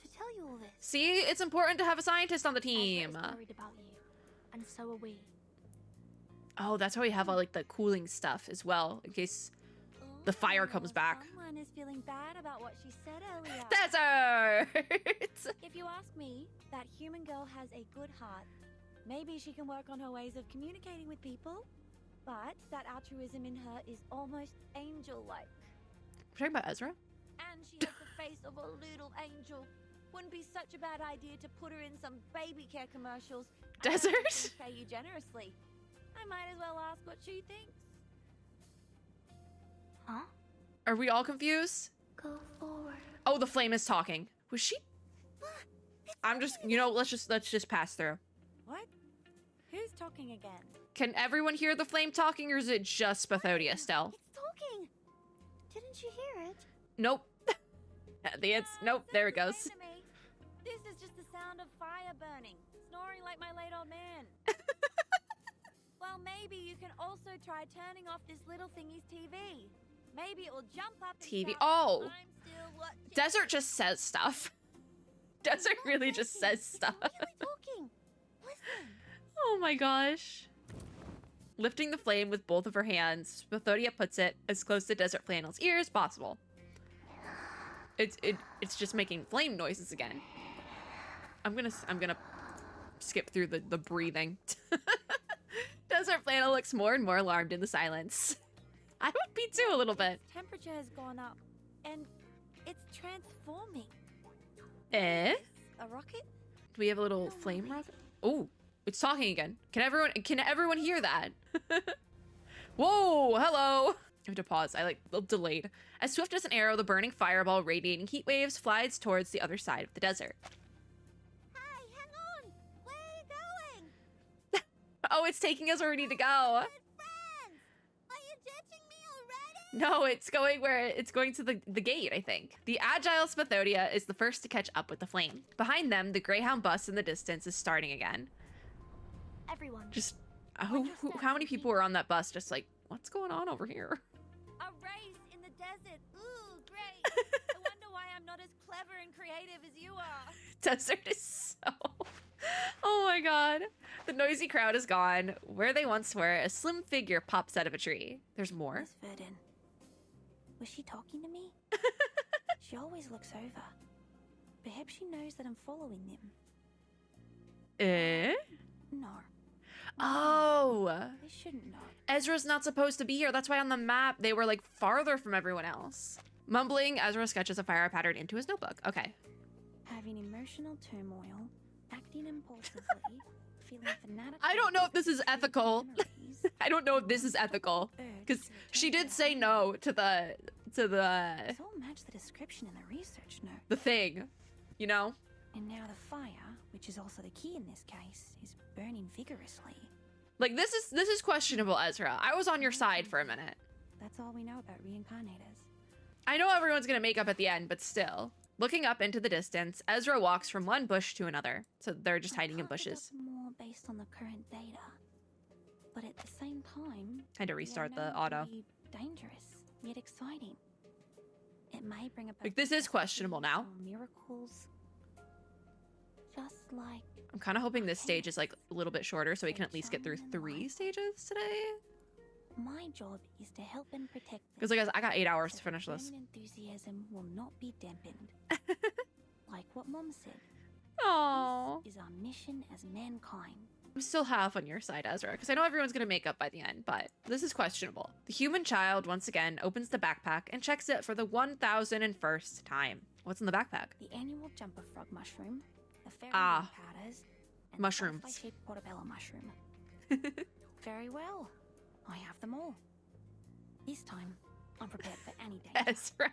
To tell you all this. See, it's important to have a scientist on the team. Ezra is worried about you, and so are we. Oh, that's why we have all like the cooling stuff as well, in case the fire comes back. Someone is feeling bad about what she said earlier. Desert! If you ask me, that human girl has a good heart. Maybe she can work on her ways of communicating with people, but that altruism in her is almost angel-like. We're talking about Ezra? And she has the face of a little angel. Wouldn't be such a bad idea to put her in some baby care commercials. and Desert? she can pay you generously. I might as well ask what she thinks. Huh? Are we all confused? Go forward. Oh, the flame is talking. Was she? I'm just, you know, let's just pass through. What? Who's talking again? Can everyone hear the flame talking, or is it just Spathodia still? It's talking. Didn't you hear it? Nope. Nope, there it goes. Sounds the same to me. This is just the sound of fire burning, snoring like my late old man. Well, maybe you can also try turning off this little thingy's TV. Maybe it will jump up and TV. shout, Oh. I'm still watching. Desert just says stuff. Desert really just says stuff. It's really talking. Listen. Oh my gosh. Lifting the flame with both of her hands, Spathodia puts it as close to Desert Flannel's ear as possible. It's just making flame noises again. I'm gonna skip through the breathing. Desert Flannel looks more and more alarmed in the silence. I would be too a little bit. Its temperature has gone up, and it's transforming. Eh? A rocket? Do we have a little flame rocket? Oh, it's talking again. Can everyone hear that? Whoa, hello. I have to pause. I delayed. As swift as an arrow, the burning fireball radiating heat waves flies towards the other side of the desert. Hey, hang on! Where are you going? Oh, it's taking us where we need to go. Good friends! Are you ditching me already? No, it's going to the gate, I think. The agile Spathodia is the first to catch up with the flame. Behind them, the Greyhound bus in the distance is starting again. Everyone. Just how many people were on that bus just like, what's going on over here? A race in the desert. Ooh, great. I wonder why I'm not as clever and creative as you are. Desert is so... Oh my god. The noisy crowd is gone. Where they once were, a slim figure pops out of a tree. There's more. Miss Verdon, was she talking to me? She always looks over. Perhaps she knows that I'm following them. Eh? No, Oh. they shouldn't know. Ezra's not supposed to be here. That's why on the map they were like farther from everyone else. Mumbling, Ezra sketches a fire pattern into his notebook. Okay. Having emotional turmoil, acting impulsively, feeling fanatical. I don't know if this is ethical. memories, I don't know if this is ethical. urge Because to she return did to say home. no to the It's all matched the description in the research note. thing. You know? And now the fire, which is also the key in this case, is burning vigorously. Like this is questionable, Ezra. I was on your side for a minute. That's all we know about reincarnators. I know everyone's gonna make up at the end, but still. Looking up into the distance, Ezra walks from one bush to another. So they're just hiding in I can't think bushes. of more based on the current data. But at the same time, Had to they are restart the known to auto. be dangerous, yet exciting. It may bring about Like, this is questionable now. miracles. Just like I'm kind of hoping this stage is like a little bit shorter so we can at least get through 3 stages today. my job is to help and protect them. Because like, I got 8 hours so to finish their this. own enthusiasm will not be dampened. Like what Mom said. Oh, This is our mission as mankind. I'm still half on your side, Ezra, because I know everyone's gonna make up by the end, but this is questionable. The human child once again opens the backpack and checks it for the 1001st time. What's in the backpack? The annual jumper frog mushroom, the fairy Ah. powders, and Mushrooms. the butterfly-shaped portobello mushroom. Very well. I have them all. This time, I'm prepared for any day. Ezra.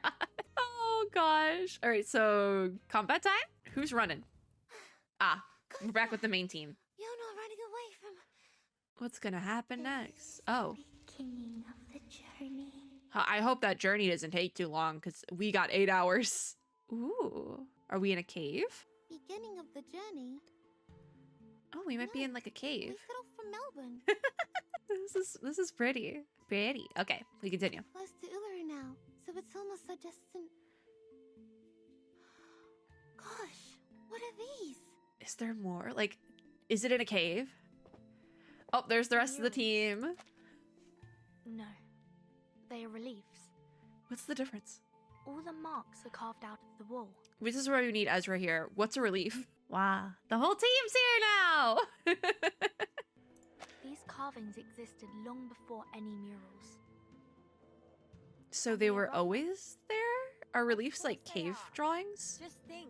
Oh gosh. All right, so combat time? Who's running? Ah, we're back with the main team. You're not running away from What's gonna happen next? Oh, beginning of the journey. I hope that journey doesn't take too long because we got 8 hours. Ooh, are we in a cave? Beginning of the journey? Oh, we might be in like a cave. set off from Melbourne. This is pretty. Pretty. Okay, we continue. Close to Uluru now, so it's almost so distant. Gosh, what are these? Is there more? Like, is it in a cave? Oh, there's the rest of the team. No. They are reliefs. What's the difference? All the marks are carved out of the wall. This is where we need Ezra here. What's a relief? Wow, the whole team's here now! These carvings existed long before any murals. So they were always there? Are reliefs like cave drawings? Just think,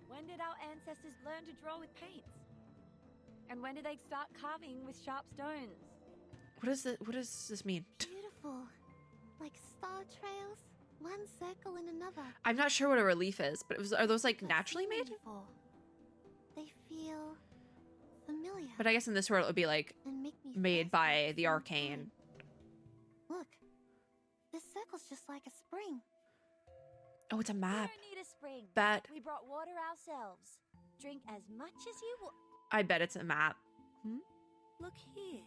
when did our ancestors learn to draw with paints? And when did they start carving with sharp stones? What does this mean? Beautiful. Like star trails, one circle in another. I'm not sure what a relief is, but are those like naturally made? Beautiful. They feel familiar. But I guess in this world it would be like and make me made feel by something the arcane. Look, this circle's just like a spring. Oh, it's a map. We don't need a spring. Bet. We brought water ourselves. Drink as much as you want. I bet it's a map. Look here.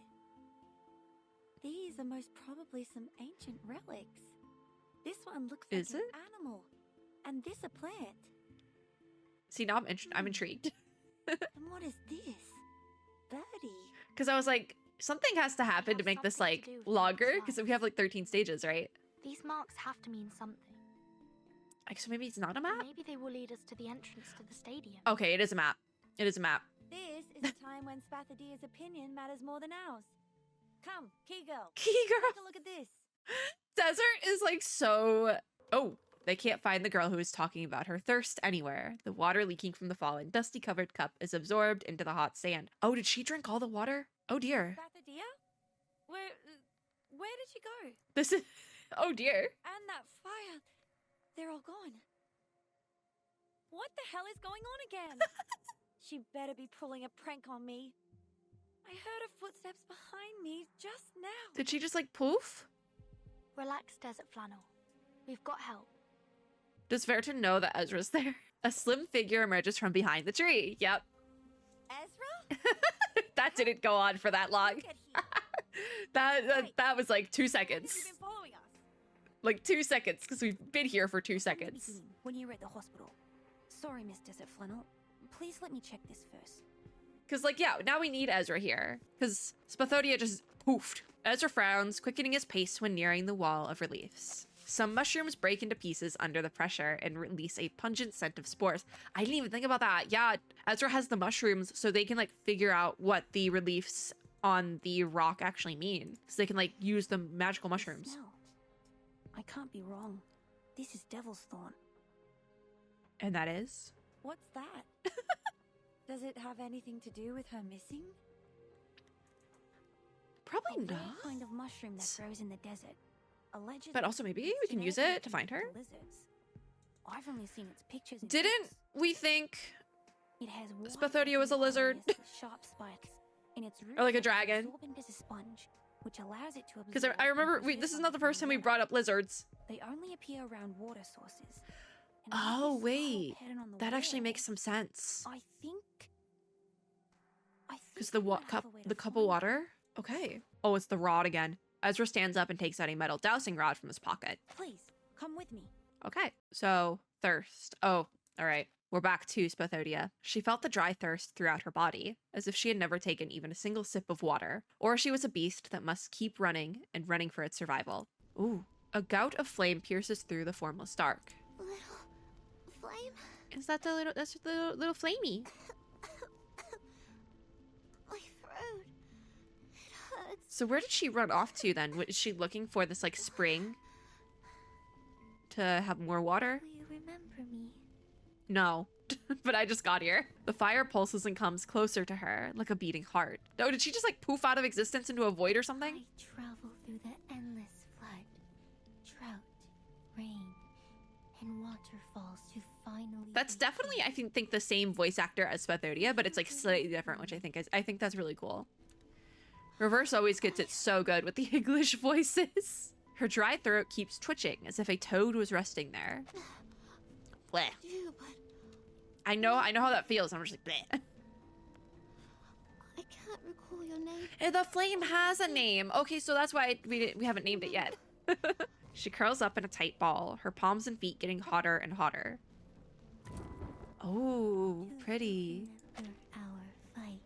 These are most probably some ancient relics. This one looks like Is an it? animal, and this a plant. See, now I'm intrigued. And what is this? Birdie. Because I was like, something has to happen to have make this something like to do with longer. God's Because life. we have like 13 stages, right? These marks have to mean something. Like, so maybe it's not a map? Maybe they will lead us to the entrance to the stadium. Okay, it is a map. It is a map. This is a time when Spathadia's opinion matters more than ours. Come, Key Girl. Key girl. Take a look at this. Desert is like so. Oh, they can't find the girl who is talking about her thirst anywhere. The water leaking from the fallen, dusty covered cup is absorbed into the hot sand. Oh, did she drink all the water? Oh dear. Spathadia? Where did she go? This is. Oh dear. And that fire. They're all gone. What the hell is going on again? She better be pulling a prank on me. I heard her footsteps behind me just now. Did she just like poof? Relax, Desert Flannel. We've got help. Does Verton know that Ezra's there? A slim figure emerges from behind the tree. Yep. Ezra? That didn't go on for that long. Look at here. That was like 2 Have seconds. you been following us? Like 2 seconds, because we've been here for 2 seconds. When you were at the hospital. Sorry, Miss Desert Flannel. Please let me check this first. Because, like, yeah, now we need Ezra here. Because Spathodia just poofed. Ezra frowns, quickening his pace when nearing the wall of reliefs. Some mushrooms break into pieces under the pressure and release a pungent scent of spores. I didn't even think about that. Yeah, Ezra has the mushrooms so they can, like, figure out what the reliefs on the rock actually mean. So they can, like, use the magical mushrooms. Smell. I can't be wrong. This is Devil's Thorn. And that is? What's that? Does it have anything to do with her missing? Probably A rare not. kind of mushroom that grows in the desert. Allegedly, But also maybe we it's can use genetically it to find her. connected to lizards. I've only seen its pictures. In Didn't books. we think It has white Spathodia was a open lizard? areas with sharp spikes, and its Or like a roots are dragon? absorbent as a sponge, which allows it to Because absorb I remember and this is preserve not the first time we water. brought up lizards. They only appear around water sources. And Oh, with this wait. coral pattern on the That actually wall, makes some sense. I think Because the cup of water? Okay. Oh, it's the rod again. Ezra stands up and takes out a metal dowsing rod from his pocket. Please, come with me. Okay. So, thirst. Oh, all right. We're back to Spathodia. She felt the dry thirst throughout her body, as if she had never taken even a single sip of water. Or she was a beast that must keep running and running for its survival. Ooh. A gout of flame pierces through the formless dark. Little flame? Is that that's the little flamey? My throat. It hurts. So where did she run off to then? Is she looking for this like spring to have more water? Will you remember me? No, but I just got here. The fire pulses and comes closer to her like a beating heart. Oh, did she just like poof out of existence into a void or something? I travel through the endless flood, drought, rain, and waterfalls to finally. That's definitely, I think the same voice actor as Spathodia, but it's like slightly different, which I think that's really cool. Reverse always gets it so good with the English voices. Her dry throat keeps twitching as if a toad was resting there. Bleh. do, but I know how that feels. I'm just like, bleh. I can't recall your name. The flame has a name. Okay, so that's why we haven't named it yet. She curls up in a tight ball, her palms and feet getting hotter and hotter. Oh, pretty. Our fight.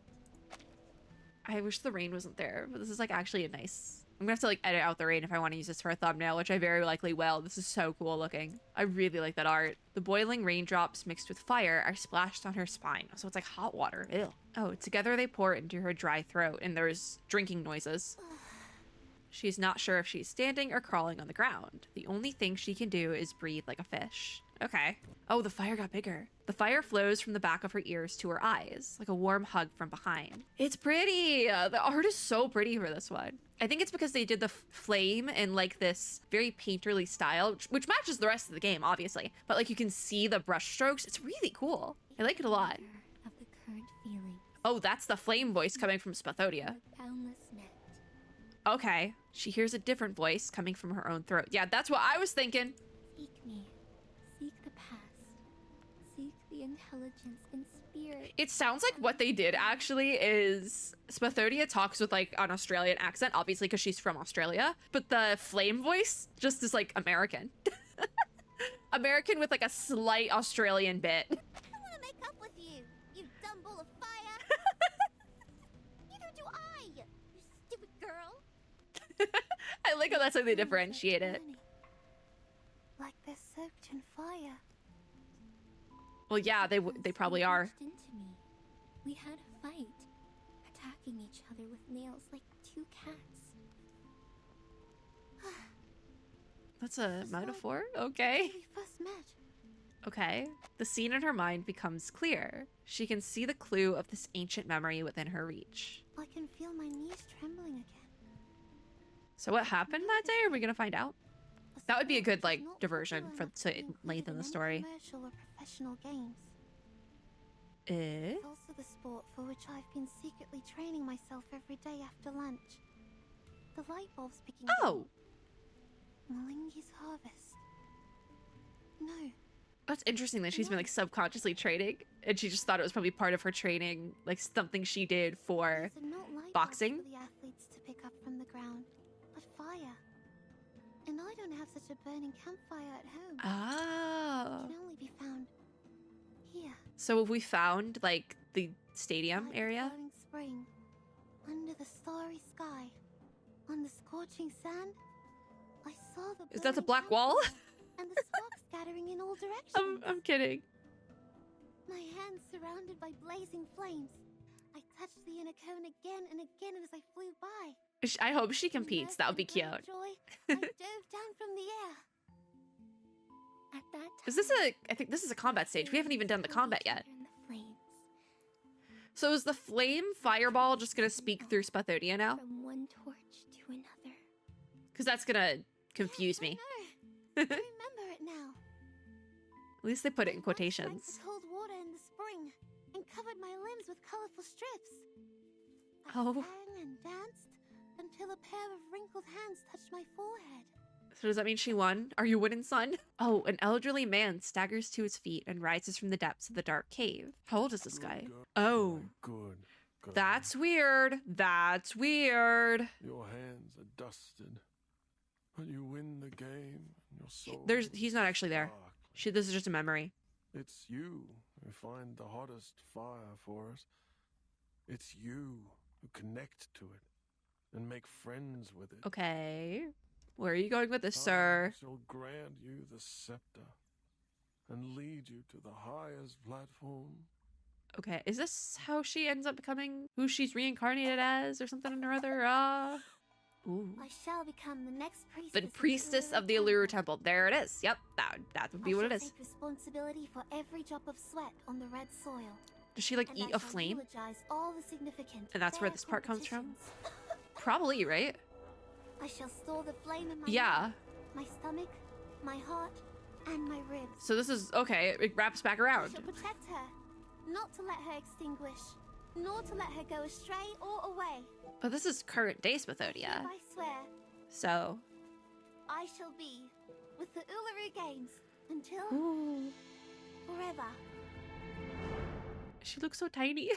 I wish the rain wasn't there, but this is like actually a nice... I'm gonna have to like edit out the rain if I want to use this for a thumbnail, which I very likely will. This is so cool looking. I really like that art. The boiling raindrops mixed with fire are splashed on her spine, so it's like hot water. Ew. Oh, together they pour into her dry throat, and there's drinking noises. She's not sure if she's standing or crawling on the ground. The only thing she can do is breathe like a fish. Okay. Oh, the fire got bigger. The fire flows from the back of her ears to her eyes, like a warm hug from behind. It's pretty! The art is so pretty for this one. I think it's because they did the flame in like this very painterly style, which matches the rest of the game, obviously. But like you can see the brush strokes. It's really cool. I like it a lot. Of the current feeling. Oh, that's the flame voice coming from Spathodia. Boundless net. Okay. She hears a different voice coming from her own throat. Yeah, that's what I was thinking. Seek me. Seek the past. Seek the intelligence and spirit. It sounds like what they did actually is Spathodia talks with like an Australian accent, obviously because she's from Australia, but the flame voice just is like American. American with like a slight Australian bit. I want to make up with you, you dumb ball of fire. Neither do I, you stupid girl. I like how that's how they differentiate it. Like they're soaked in fire. Well, yeah, they probably are. Reached into me. We had a fight, attacking each other with nails like two cats. That's a metaphor? Okay. We first met. Okay. The scene in her mind becomes clear. She can see the clue of this ancient memory within her reach. I can feel my knees trembling again. So what happened that day? Are we gonna find out? That would be a good, sport like, is not diversion popular for enough to to be included lengthen in the any story. Commercial or professional games. Eh? It's also the sport for which I've been secretly training myself every day after lunch. The light bulb's picking up. Oh! Malingi's harvest. No, That's interesting that she's been, like, subconsciously training. And she just thought it was probably part of her training, like, something she did for... these are not light bulbs boxing? for the athletes to pick up from the ground, but fire. And I don't have such a burning campfire at home. Oh. It can only be found here. So have we found, like, the stadium By the area? glowing spring, under the starry sky, on the scorching sand, I saw the Is that the burning black wall? campfire and the sparks scattering in all directions. I'm kidding. My hands surrounded by blazing flames. I touched the inner cone again and again as I flew by. I hope she competes. That would be cute. Immersed in blind joy, I dove down from the air. At that time, Is this a... I think this is a combat stage. We haven't even done the combat yet. in the flames. So is the flame fireball just gonna speak through Spathodia now? From one torch to another. Because that's gonna confuse me. I remember it now. At least they put it in I once drank quotations. the cold water in the spring and covered my limbs with colorful strips. I Oh. sang and danced until a pair of wrinkled hands touched my forehead. So does that mean she won? Are you winning, son? Oh, an elderly man staggers to his feet and rises from the depths of the dark cave. How old is this guy? Good girl. Oh, Good. girl. That's weird. That's weird. Your hands are dusted, but you win the game. And your soul He's not actually there. sparkling. This is just a memory. It's you who find the hottest fire for us. It's you who connect to it and make friends with it. Okay. Where are you going with this, sir? I shall grant you the scepter and lead you to the highest platform. Okay, is this how she ends up becoming who she's reincarnated as or something or other? Ooh. I shall become the next priestess. The priestess of the Uluru Temple. There it is. Yep, that would be what it I is. shall take responsibility for every drop of sweat on the red soil. Does she like And eat I a shall flame? eulogize all the significant And that's where fair this part comes from? competitions. Probably, right? I shall store the flame in my Yeah. mouth, my stomach, my heart, and my ribs. So this is okay. It wraps back I around. shall protect her, not to let her extinguish, nor to let her go astray or away. But this is current day Spathodia. I swear, So. I shall be with the Uluru Games until Ooh. forever. She looks so tiny.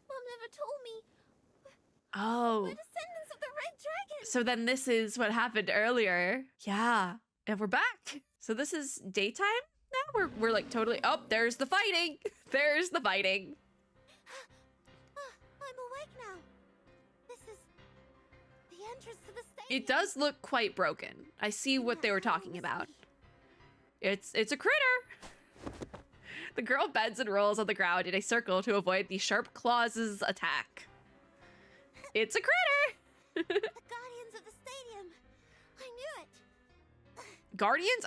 Mom never told me. Oh. We're descendants of the Red Dragon. So then this is what happened earlier. Yeah. And we're back. So this is daytime now? We're like totally. Oh, there's the fighting. There's the fighting. I'm awake now. This is the entrance to the stadium. It does look quite broken. I see what they were talking about. It's a critter. The girl bends and rolls on the ground in a circle to avoid the sharp claws' attack. It's a critter. The guardians of the stadium. I knew it. Guardians?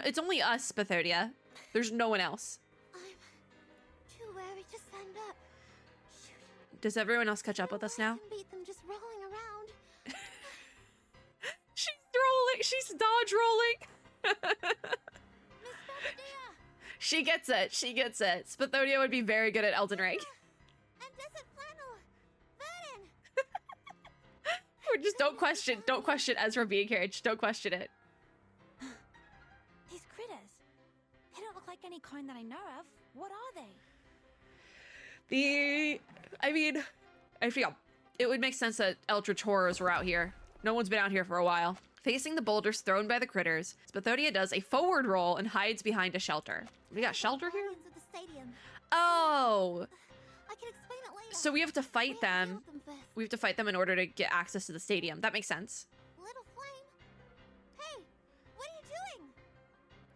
It's only us, Spathodia. There's no one else. I'm too wary to stand up. Shoot. Does everyone else catch up with us now? I can beat them just rolling around. She's rolling. She's dodge rolling. Miss Belvedere She gets it. She gets it. Spathodia would be very good at Elden Ring. and Desert Flannel. Vernon. Or just don't question Ezra being here. Just don't question it. These critters. They don't look like any kind that I know of. What are they? I feel it would make sense that Eldritch Horrors were out here. No one's been out here for a while. Facing the boulders thrown by the critters, Spathodia does a forward roll and hides behind a shelter. We got shelter here? Guardians of the stadium. Oh! I can explain it later. So we have to We fight have to them. deal with them first. We have to fight them in order to get access to the stadium. That makes sense. Little flame. Hey, what are you doing?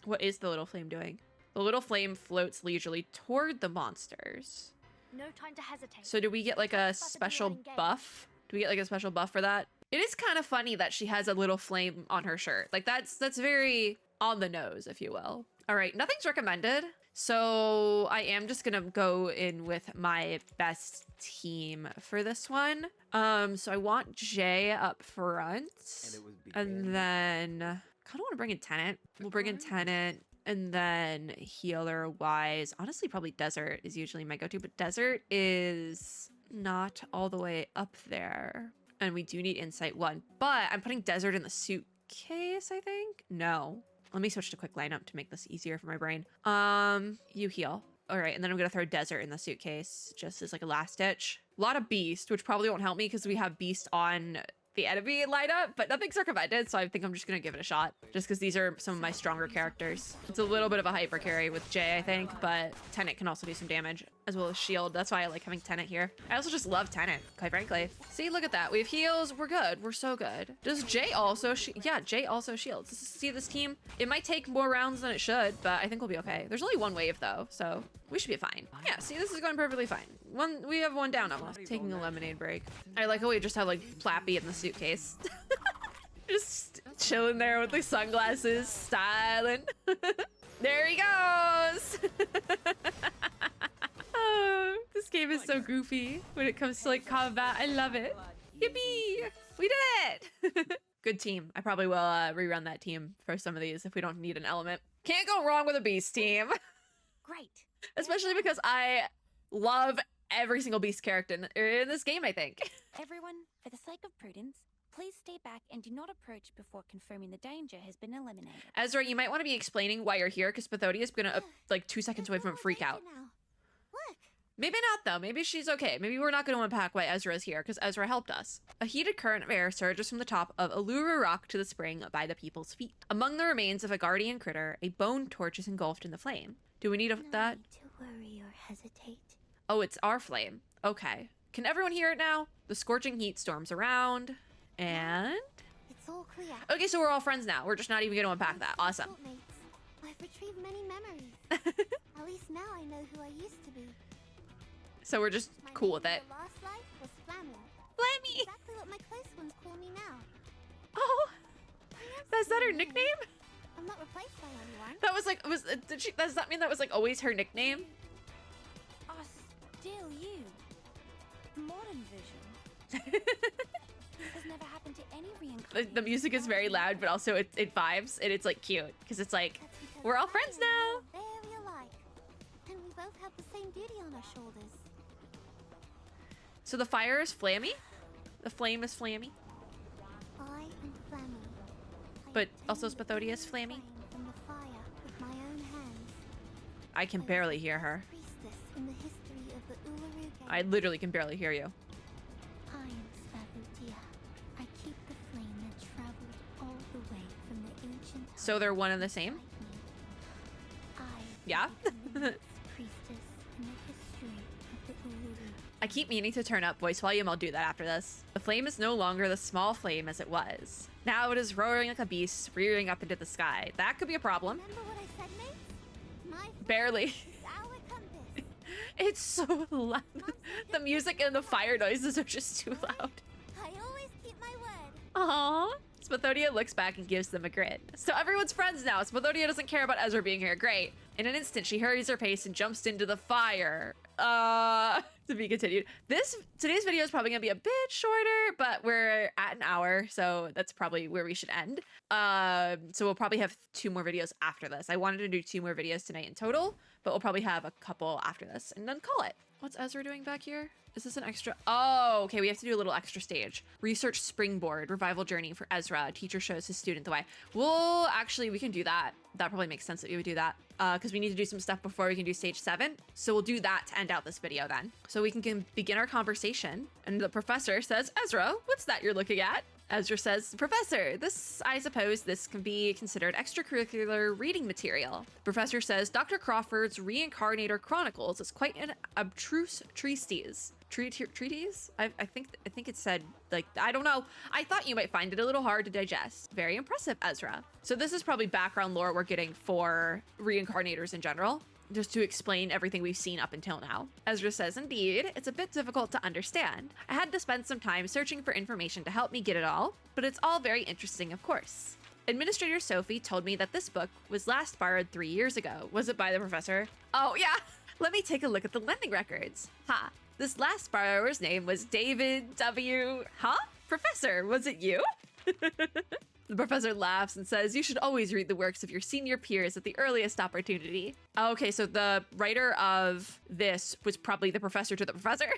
What is the little flame doing? The little flame floats leisurely toward the monsters. No time to hesitate. So do we get like a special buff? Do we get like a special buff for that? It is kind of funny that she has a little flame on her shirt. Like that's very on the nose, if you will. All right, nothing's recommended. So I am just gonna go in with my best team for this one. So I want Jay up front. And then kind of want to bring in Tenant. We'll bring in Tenant. And then healer wise, honestly, probably Desert is usually my go-to, but Desert is not all the way up there. And we do need Insight 1, but I'm putting Desert in the suitcase, I think. No, let me switch to quick lineup to make this easier for my brain. You heal. All right, and then I'm gonna throw Desert in the suitcase just as like a last ditch. A lot of Beast, which probably won't help me because we have Beast on the enemy lineup, but nothing's recommended, so I think I'm just gonna give it a shot just because these are some of my stronger characters. It's a little bit of a hyper carry with Jay, I think, but Tenant can also do some damage as well as shield. That's why I like having Tenant here. I also just love Tenant, quite frankly. See, look at that. We have heals. We're good. We're so good. Does Jay also yeah, Jay also shields. See this team? It might take more rounds than it should, but I think we'll be okay. There's only one wave though, so we should be fine. Yeah, see, this is going perfectly fine. We have one down almost. Taking a lemonade break. I like how we just have like Flappy in the suitcase. Just chilling there with the sunglasses, styling. There he goes. Oh, this game is so goofy when it comes to like combat. I love it. Yippee! We did it! Good team. I probably will rerun that team for some of these if we don't need an element. Can't go wrong with a Beast team. Great. Especially because I love every single Beast character in this game, I think. Everyone, for the sake of prudence, Please stay back and do not approach before confirming the danger has been eliminated. Ezra, you might want to be explaining why you're here, because Pathodia is gonna, like 2 seconds away from a freak out. Now. Look, Maybe not, though. Maybe she's okay. Maybe we're not going to unpack why Ezra is here, because Ezra helped us. A heated current of air surges from the top of Uluru Rock to the spring by the people's feet. Among the remains of a guardian critter, a bone torch is engulfed in the flame. Do we need no that? need to worry or hesitate. Oh, it's our flame. Okay. Can everyone hear it now? The scorching heat storms around, and... It's all clear. Okay, so we're all friends now. We're just not even going to unpack that. Awesome. Mates. I've retrieved many memories. At least now I know who I used to be. So we're just My cool name with it. in the last life was Flammy. Flammy! Exactly what my close ones call me now. Oh, I am is that her Flammy. nickname? I'm not replaced by anyone. That was like, did she, does that mean that was like always her nickname? Still you. The modern version. This has never happened to any reincarnation. The music is very loud, but also it vibes, and it's like cute, because it's like, That's because we're all I friends and you now. are very alike. And we both have the same duty on our shoulders. So the fire is flammy? The flame is flammy? I am Flammy. I But also obtained the Spathodia is flame flammy? from the fire with my own hands. I can I barely was hear her. a priestess in the history of the Uluru Games. I literally can barely hear you. I am Spathodia. I keep the flame that traveled all the way from the ancient So they're one and the same? I Yeah? became the next priestess in the history of the Uluru. I keep meaning to turn up voice volume. I'll do that after this. The flame is no longer the small flame as it was. Now it is roaring like a beast, rearing up into the sky. That could be a problem. Remember what I said, mates? My flame Barely. is our compass. It's so loud. The music and the fire noises are just too loud. I always keep my word. Aww. Spathodia looks back and gives them a grin. So everyone's friends now. Spathodia doesn't care about Ezra being here. Great. In an instant, she hurries her pace and jumps into the fire. To be continued. Today's video is probably gonna be a bit shorter, but we're at an hour, so that's probably where we should end. So we'll probably have 2 more videos after this. I wanted to do 2 more videos tonight in total, but we'll probably have a couple after this and then call it. What's Ezra doing back here? Is this an extra? Oh, okay. We have to do a little extra stage. Research springboard, revival journey for Ezra. Teacher shows his student the way. Well, actually, we can do that. That probably makes sense that we would do that because we need to do some stuff before we can do stage 7. So we'll do that to end out this video then. So we can begin our conversation. And the professor says, Ezra, what's that you're looking at? Ezra says, Professor, I suppose this can be considered extracurricular reading material. The professor says, Dr. Crawford's Reincarnator Chronicles is quite an abstruse treatise. Treatise? I think it said, like, I don't know. I thought you might find it a little hard to digest. Very impressive, Ezra. So this is probably background lore we're getting for reincarnators in general, just to explain everything we've seen up until now. Ezra says, indeed, it's a bit difficult to understand. I had to spend some time searching for information to help me get it all, but it's all very interesting, of course. Administrator Sophie told me that this book was last borrowed 3 years ago. Was it by the professor? Oh, yeah. Let me take a look at the lending records. Ha. This last borrower's name was David W. Huh? Professor, was it you? The professor laughs and says, you should always read the works of your senior peers at the earliest opportunity. Okay, so the writer of this was probably the professor to the professor.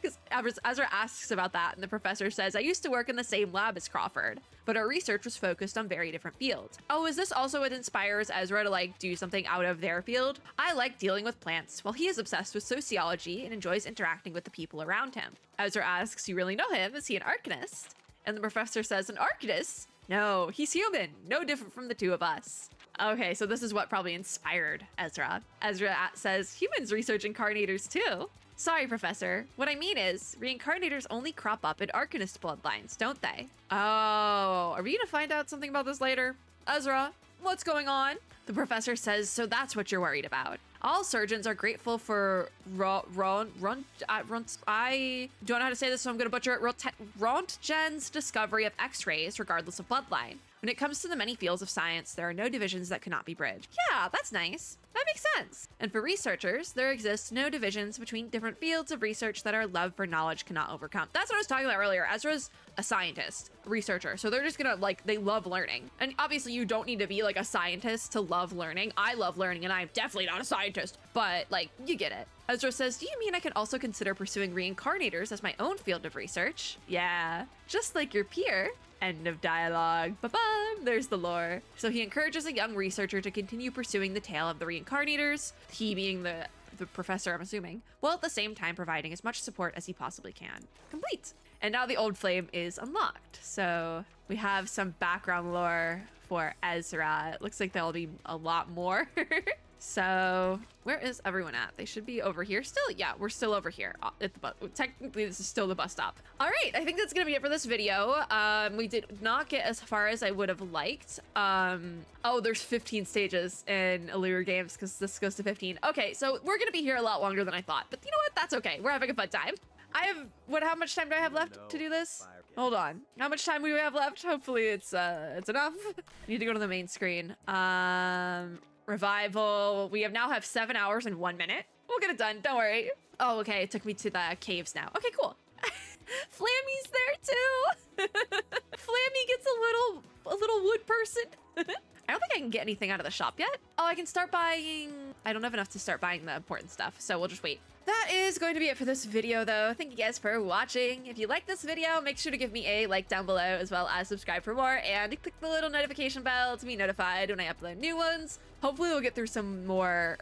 Because Ezra asks about that, and the professor says, I used to work in the same lab as Crawford, but our research was focused on very different fields. Oh, is this also what inspires Ezra to like do something out of their field? I like dealing with plants, while he is obsessed with sociology and enjoys interacting with the people around him. Ezra asks, you really know him? Is he an arcanist? And the professor says, an arcanist? No, he's human, no different from the two of us. Okay, so this is what probably inspired Ezra. Ezra says, humans research incarnators too. Sorry, Professor. What I mean is, reincarnators only crop up in arcanist bloodlines, don't they? Oh, are we gonna find out something about this later? Ezra, what's going on? The professor says, so that's what you're worried about. All surgeons are grateful for I don't know how to say this, so I'm gonna butcher it. Rontgen's discovery of X-rays, regardless of bloodline. When it comes to the many fields of science, there are no divisions that cannot be bridged. Yeah, that's nice. That makes sense. And for researchers, there exists no divisions between different fields of research that our love for knowledge cannot overcome. That's what I was talking about earlier. Ezra's a scientist, researcher, so they're just gonna like, they love learning. And obviously you don't need to be like a scientist to love learning. I love learning and I'm definitely not a scientist, but like, you get it. Ezra says, do you mean I could also consider pursuing reincarnators as my own field of research? Yeah, just like your peer. End of dialogue. Ba-bum, there's the lore. So he encourages a young researcher to continue pursuing the tale of the reincarnators, he being the professor, I'm assuming, while at the same time providing as much support as he possibly can. Complete. And now the old flame is unlocked. So we have some background lore for Ezra. It looks like there'll be a lot more. So where is everyone at? They should be over here still. Yeah, we're still over here at the bus. Technically, this is still the bus stop. All right, I think that's gonna be it for this video. We did not get as far as I would have liked. Oh, there's 15 stages in Uluru games because this goes to 15. Okay, so we're gonna be here a lot longer than I thought, but you know what? That's okay. We're having a fun time. I have, how much time do I have left to do this? Hold on. How much time do we have left? Hopefully it's enough. I need to go to the main screen. Revival. We now have 7 hours and 1 minute. We'll get it done. Don't worry. Oh, okay. It took me to the caves now. Okay, cool. Flammy's there too. Flammy gets a little wood person. I don't think I can get anything out of the shop yet. Oh, I can start buying. I don't have enough to start buying the important stuff, so we'll just wait. That is going to be it for this video, though. Thank you guys for watching. If you like this video, make sure to give me a like down below, as well as subscribe for more, and click the little notification bell to be notified when I upload new ones. Hopefully we'll get through some more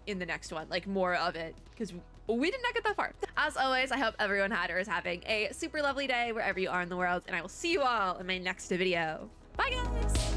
in the next one, like more of it, because we did not get that far. As always, I hope everyone had or is having a super lovely day wherever you are in the world, and I will see you all in my next video. Bye, guys!